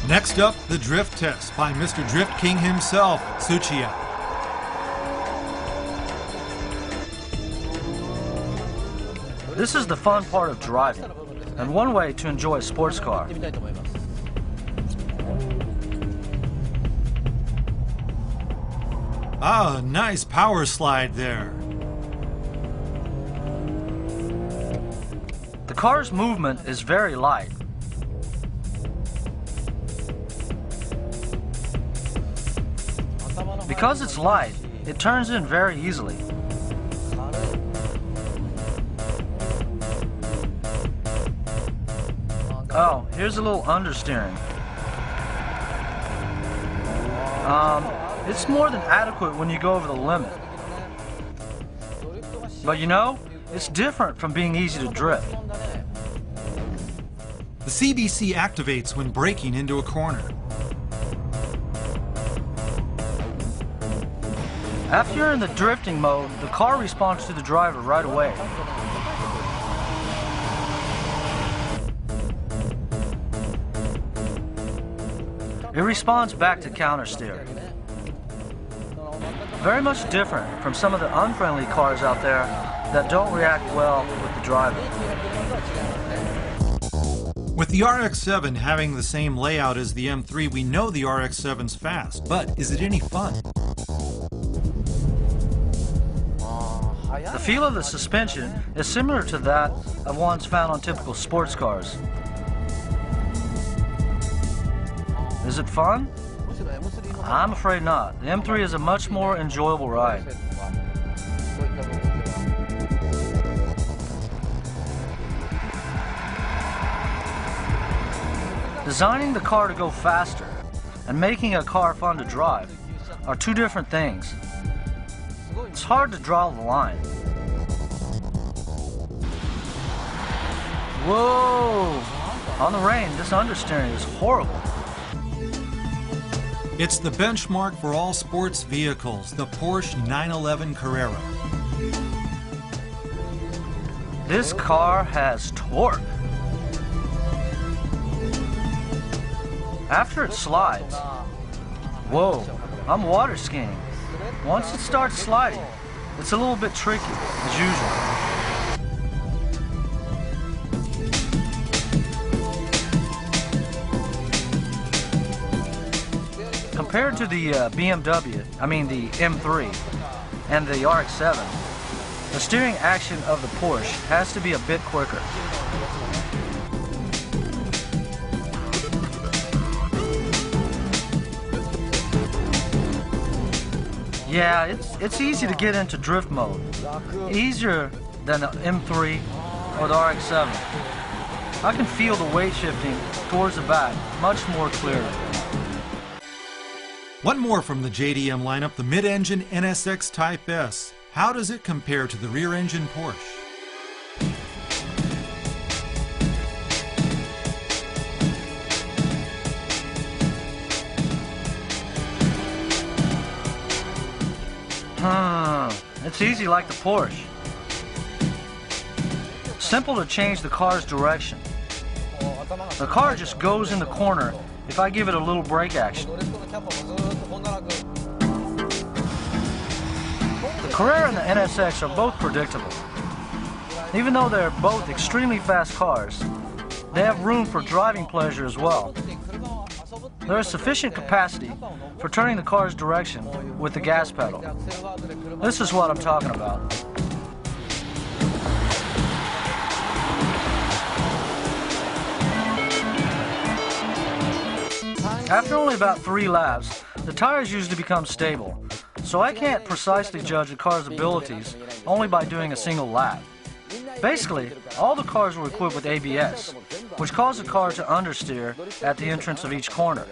Next up, the drift test by Mr. Drift King himself, Tsuchiya. This is the fun part of driving, and one way to enjoy a sports car. Ah, nice power slide there. The car's movement is very light. Because it's light, it turns in very easily. Oh, here's a little understeering. It's more than adequate when you go over the limit. But you know, it's different from being easy to drift. The CBC activates when braking into a corner. After you're in the drifting mode, the car responds to the driver right away. It responds back to countersteer. Very much different from some of the unfriendly cars out there that don't react well with the driver. With the RX-7 having the same layout as the M3, we know the RX-7's fast, but is it any fun? The feel of the suspension is similar to that of ones found on typical sports cars. Is it fun? I'm afraid not. The M3 is a much more enjoyable ride. Designing the car to go faster and making a car fun to drive are two different things. It's hard to draw the line. Whoa! On the rain, this understeering is horrible. It's the benchmark for all sports vehicles, the Porsche 911 Carrera. This car has torque. After it slides, whoa, I'm water skiing. Once it starts sliding, it's a little bit tricky, as usual. Compared to the the M3 and the RX-7, the steering action of the Porsche has to be a bit quicker. Yeah, it's easy to get into drift mode. Easier than the M3 or the RX-7. I can feel the weight shifting towards the back much more clearly. One more from the JDM lineup, the mid-engine NSX Type S. How does it compare to the rear-engine Porsche? It's easy like the Porsche. Simple to change the car's direction. The car just goes in the corner if I give it a little brake action. The Carrera and the NSX are both predictable. Even though they're both extremely fast cars, they have room for driving pleasure as well. There is sufficient capacity for turning the car's direction with the gas pedal. This is what I'm talking about. After only about 3 laps, the tires usually become stable, so I can't precisely judge a car's abilities only by doing a single lap. Basically, all the cars were equipped with ABS, which caused the car to understeer at the entrance of each corner.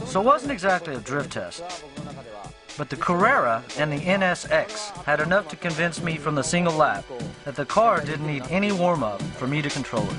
So it wasn't exactly a drift test. But the Carrera and the NSX had enough to convince me from the single lap that the car didn't need any warm-up for me to control it.